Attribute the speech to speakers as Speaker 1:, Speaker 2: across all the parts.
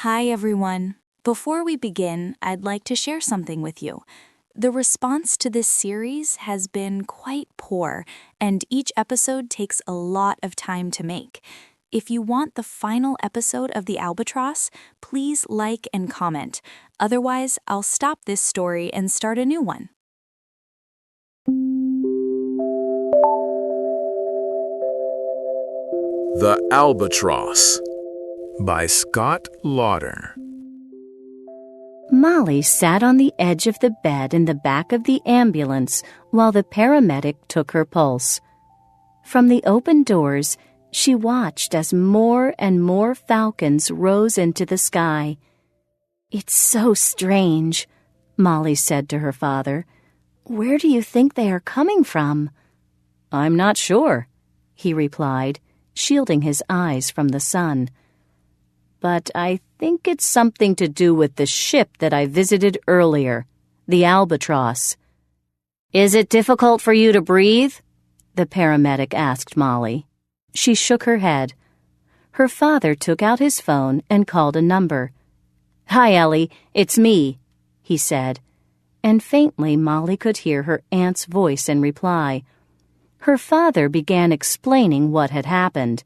Speaker 1: Hi, everyone. Before we begin, I'd like to share something with you. The response to this series has been quite poor, and each episode takes a lot of time to make. If you want the final episode of The Albatross, please like and comment. Otherwise, I'll stop this story and start a new one.
Speaker 2: The Albatross by Scott Lauder.
Speaker 3: Molly sat on the edge of the bed in the back of the ambulance while the paramedic took her pulse. From the open doors, she watched as more and more falcons rose into the sky. "It's so strange," Molly said to her father. "Where do you think they are coming from?" "I'm not sure," he replied, shielding his eyes from the sun. "But I think it's something to do with the ship that I visited earlier, the Albatross." "Is it difficult for you to breathe?" the paramedic asked Molly. She shook her head. Her father took out his phone and called a number. "Hi, Ellie, it's me," he said, and faintly Molly could hear her aunt's voice in reply. Her father began explaining what had happened.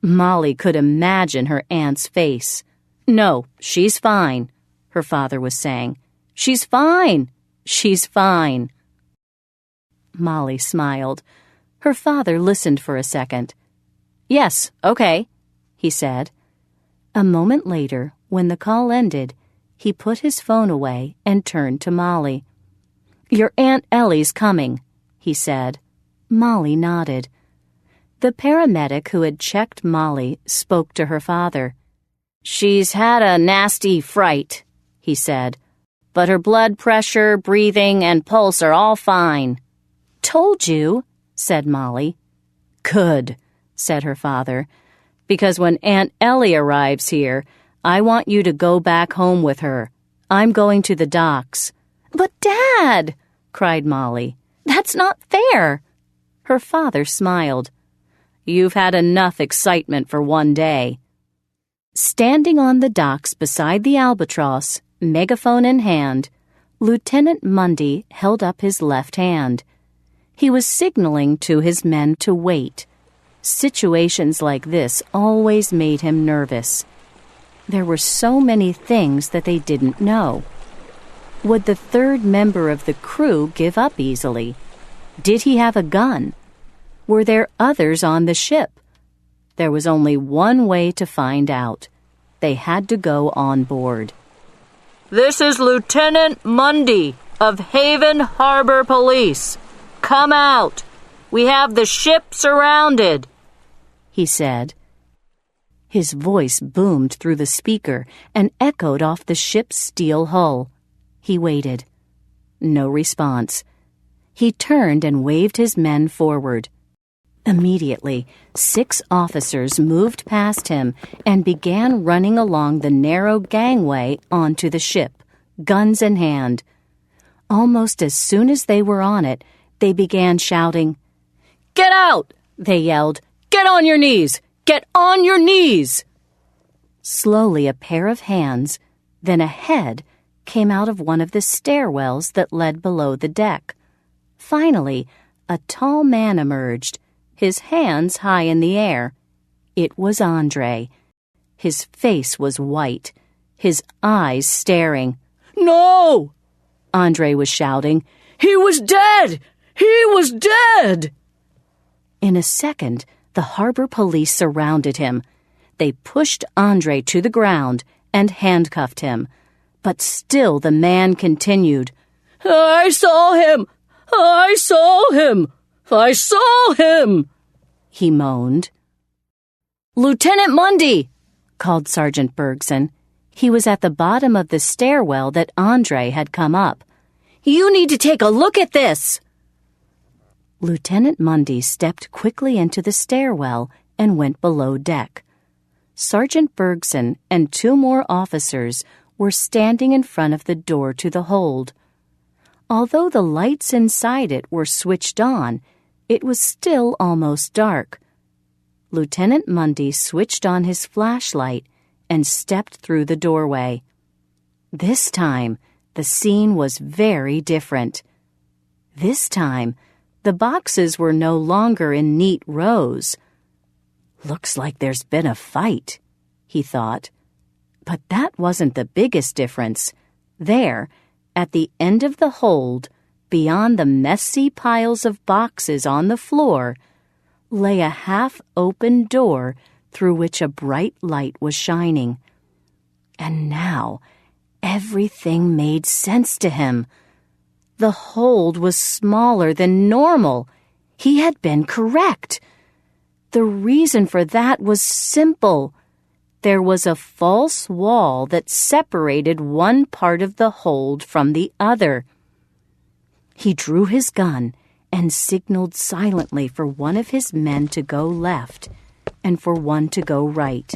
Speaker 3: Molly could imagine her aunt's face. "No, she's fine," her father was saying. "She's fine. She's fine." Molly smiled. Her father listened for a second. "Yes, okay," he said. A moment later, when the call ended, he put his phone away and turned to Molly. "Your Aunt Ellie's coming," he said. Molly nodded. The paramedic who had checked Molly spoke to her father. "She's had a nasty fright," he said, "but her blood pressure, breathing, and pulse are all fine." "Told you," said Molly. "Good," said her father, "because when Aunt Ellie arrives here, I want you to go back home with her. I'm going to the docks." "But, Dad," cried Molly, "that's not fair." Her father smiled. "You've had enough excitement for one day." Standing on the docks beside the Albatross, megaphone in hand, Lieutenant Mundy held up his left hand. He was signaling to his men to wait. Situations like this always made him nervous. There were so many things that they didn't know. Would the third member of the crew give up easily? Did he have a gun? Were there others on the ship? There was only one way to find out. They had to go on board. "This is Lieutenant Mundy of Haven Harbor Police. Come out. We have the ship surrounded," he said. His voice boomed through the speaker and echoed off the ship's steel hull. He waited. No response. He turned and waved his men forward. Immediately, 6 officers moved past him and began running along the narrow gangway onto the ship, guns in hand. Almost as soon as they were on it, they began shouting. "Get out!" they yelled. "Get on your knees! Get on your knees!" Slowly a pair of hands, then a head, came out of one of the stairwells that led below the deck. Finally, a tall man emerged, his hands high in the air. It was Andre. His face was white, his eyes staring. "No!" Andre was shouting. "He was dead! He was dead!" In a second, the harbor police surrounded him. They pushed Andre to the ground and handcuffed him. But still the man continued. "I saw him! I saw him! I saw him!" he moaned. "Lieutenant Mundy!" called Sergeant Bergson. He was at the bottom of the stairwell that Andre had come up. "You need to take a look at this!" Lieutenant Mundy stepped quickly into the stairwell and went below deck. Sergeant Bergson and 2 more officers were standing in front of the door to the hold. Although the lights inside it were switched on, it was still almost dark. Lieutenant Mundy switched on his flashlight and stepped through the doorway. This time, the scene was very different. This time, the boxes were no longer in neat rows. "Looks like there's been a fight," he thought. But that wasn't the biggest difference. There, at the end of the hold, beyond the messy piles of boxes on the floor, lay a half-open door through which a bright light was shining. And now, everything made sense to him. The hold was smaller than normal. He had been correct. The reason for that was simple. There was a false wall that separated one part of the hold from the other. He drew his gun and signaled silently for one of his men to go left and for one to go right.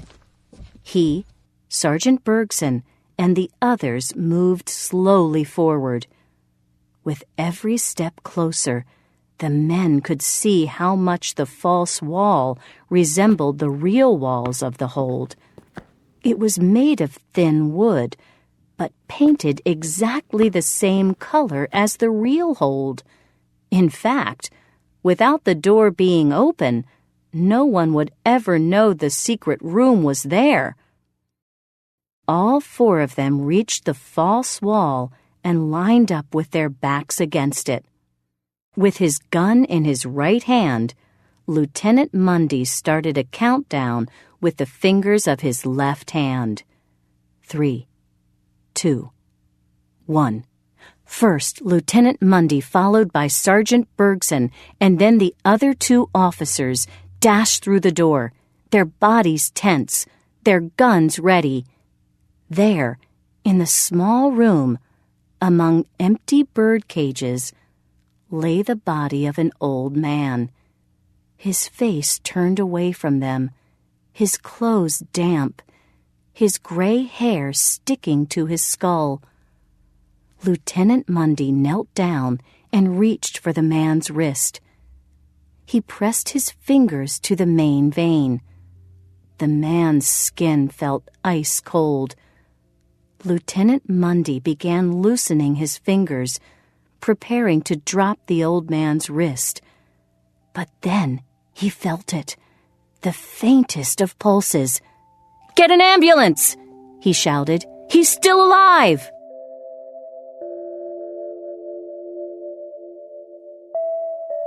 Speaker 3: He, Sergeant Bergson, and the others moved slowly forward. With every step closer, the men could see how much the false wall resembled the real walls of the hold. It was made of thin wood, but painted exactly the same color as the real hold. In fact, without the door being open, no one would ever know the secret room was there. All four of them reached the false wall and lined up with their backs against it. With his gun in his right hand, Lieutenant Mundy started a countdown with the fingers of his left hand. 3, 2, 1. First, Lieutenant Mundy, followed by Sergeant Bergson, and then the other two officers, dashed through the door, their bodies tense, their guns ready. There, in the small room, among empty bird cages, lay the body of an old man. His face turned away from them, his clothes damp, his gray hair sticking to his skull. Lieutenant Mundy knelt down and reached for the man's wrist. He pressed his fingers to the main vein. The man's skin felt ice cold. Lieutenant Mundy began loosening his fingers, preparing to drop the old man's wrist. But then he felt it, the faintest of pulses. "Get an ambulance!" he shouted. "He's still alive!"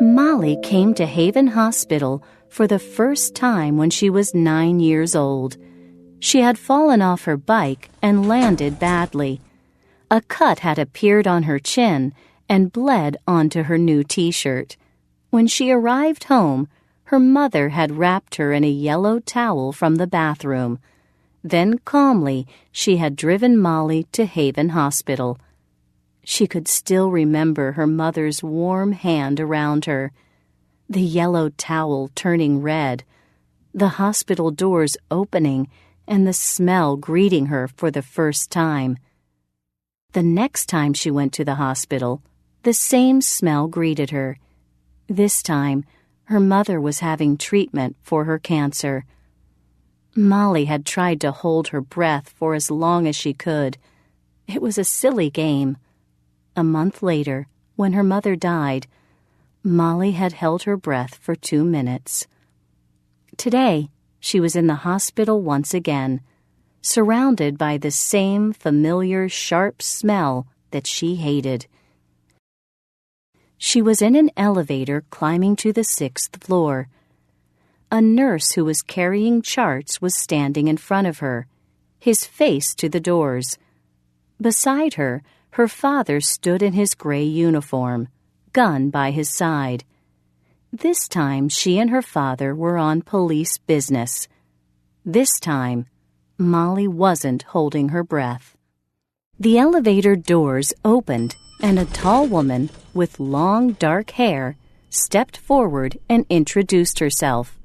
Speaker 3: Molly came to Haven Hospital for the first time when she was 9 years old. She had fallen off her bike and landed badly. A cut had appeared on her chin and bled onto her new T-shirt. When she arrived home, her mother had wrapped her in a yellow towel from the bathroom. Then calmly, she had driven Molly to Haven Hospital. She could still remember her mother's warm hand around her, the yellow towel turning red, the hospital doors opening, and the smell greeting her for the first time. The next time she went to the hospital, the same smell greeted her. This time, her mother was having treatment for her cancer. Molly had tried to hold her breath for as long as she could. It was a silly game. A month later, when her mother died, Molly had held her breath for 2 minutes. Today, she was in the hospital once again, surrounded by the same familiar sharp smell that she hated. She was in an elevator climbing to the 6th floor. A nurse who was carrying charts was standing in front of her, his face to the doors. Beside her, her father stood in his gray uniform, gun by his side. This time she and her father were on police business. This time, Molly wasn't holding her breath. The elevator doors opened, and a tall woman with long dark hair stepped forward and introduced herself.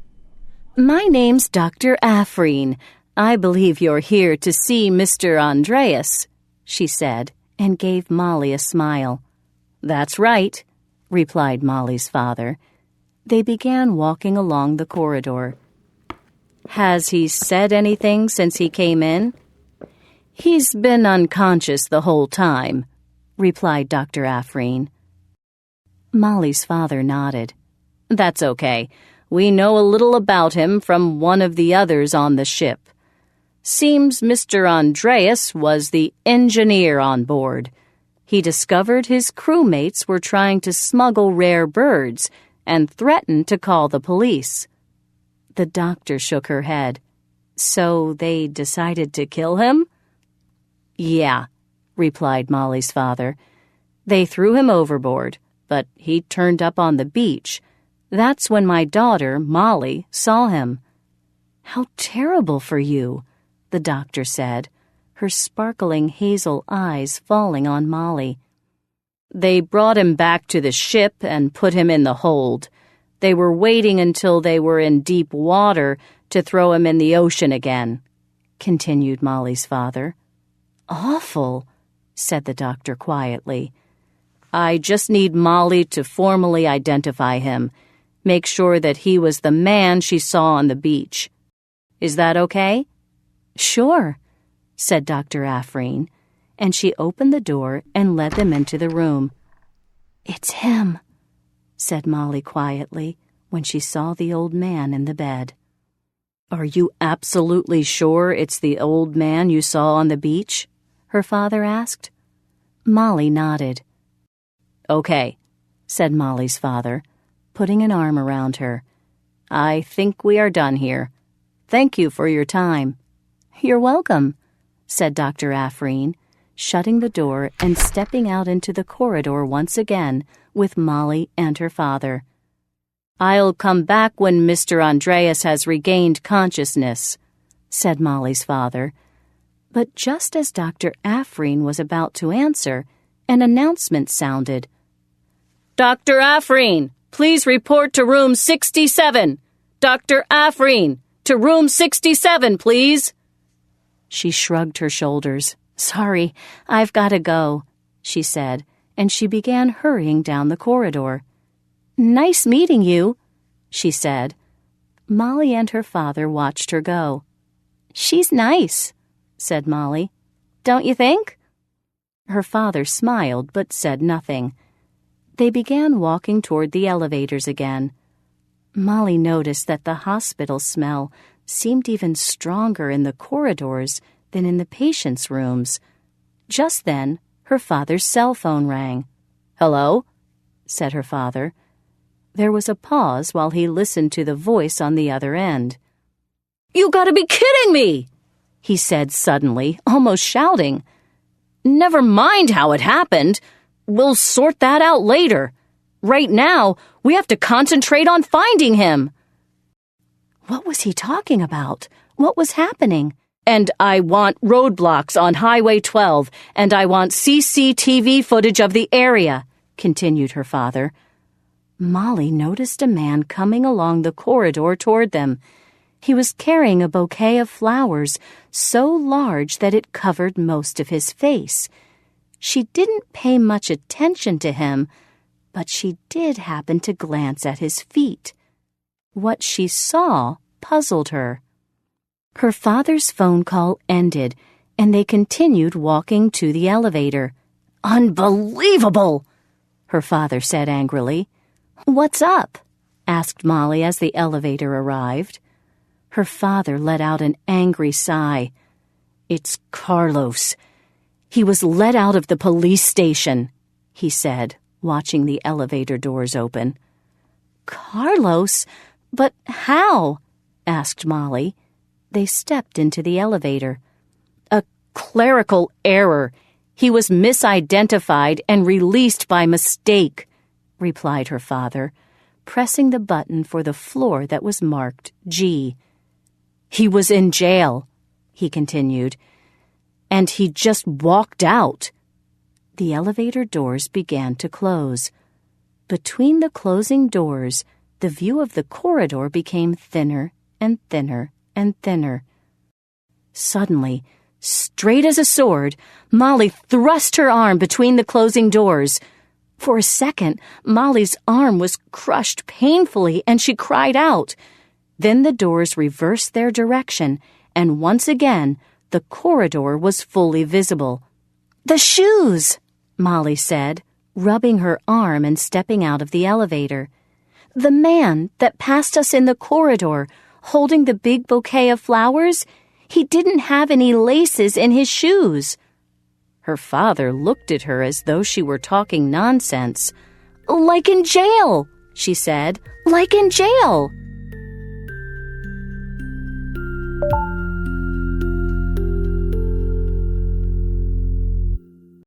Speaker 3: "My name's Dr. Afreen. I believe you're here to see Mr. Andreas," she said, and gave Molly a smile. "That's right," replied Molly's father. They began walking along the corridor. Has he said anything since he came in? He's been unconscious the whole time, replied Dr. Afreen. Molly's father nodded. That's okay. We know a little about him from one of the others on the ship. Seems Mr. Andreas was the engineer on board. He discovered his crewmates were trying to smuggle rare birds and threatened to call the police. The doctor shook her head. So they decided to kill him? Yeah, replied Molly's father. They threw him overboard, but he turned up on the beach. That's when my daughter, Molly, saw him. How terrible for you, the doctor said, her sparkling hazel eyes falling on Molly. They brought him back to the ship and put him in the hold. They were waiting until they were in deep water to throw him in the ocean again, continued Molly's father. Awful, said the doctor quietly. I just need Molly to formally identify him, make sure that he was the man she saw on the beach. Is that okay? Sure, said Dr. Afreen, and she opened the door and led them into the room. It's him, said Molly quietly when she saw the old man in the bed. Are you absolutely sure it's the old man you saw on the beach? Her father asked. Molly nodded. Okay, said Molly's father, putting an arm around her. I think we are done here. Thank you for your time. You're welcome, said Dr. Afreen, shutting the door and stepping out into the corridor once again with Molly and her father. I'll come back when Mr. Andreas has regained consciousness, said Molly's father. But just as Dr. Afreen was about to answer, an announcement sounded. Dr. Afreen, please report to room 67. Dr. Afreen, to room 67, please. She shrugged her shoulders. Sorry, I've got to go, she said, and she began hurrying down the corridor. Nice meeting you, she said. Molly and her father watched her go. She's nice, said Molly. Don't you think? Her father smiled but said nothing. They began walking toward the elevators again. Molly noticed that the hospital smell seemed even stronger in the corridors than in the patients' rooms. Just then, her father's cell phone rang. Hello? Said her father. There was a pause while he listened to the voice on the other end. You gotta be kidding me! He said suddenly, almost shouting. Never mind how it happened. We'll sort that out later. Right now, we have to concentrate on finding him. What was he talking about? What was happening? And I want roadblocks on Highway 12, and I want CCTV footage of the area, continued her father. Molly noticed a man coming along the corridor toward them. He was carrying a bouquet of flowers so large that it covered most of his face. She didn't pay much attention to him, but she did happen to glance at his feet. What she saw puzzled her. Her father's phone call ended, and they continued walking to the elevator. Unbelievable! Her father said angrily. What's up? Asked Molly as the elevator arrived. Her father let out an angry sigh. It's Carlos. He was let out of the police station, he said, watching the elevator doors open. Carlos? But how? Asked Molly. They stepped into the elevator. A clerical error. He was misidentified and released by mistake, replied her father, pressing the button for the floor that was marked G. He was in jail, he continued, and he just walked out. The elevator doors began to close. Between the closing doors, the view of the corridor became thinner and thinner and thinner. Suddenly, straight as a sword, Molly thrust her arm between the closing doors. For a second, Molly's arm was crushed painfully, and she cried out. Then the doors reversed their direction, and once again, the corridor was fully visible. "The shoes!" Molly said, rubbing her arm and stepping out of the elevator. "The man that passed us in the corridor, holding the big bouquet of flowers, he didn't have any laces in his shoes." Her father looked at her as though she were talking nonsense. "Like in jail," she said. "Like in jail."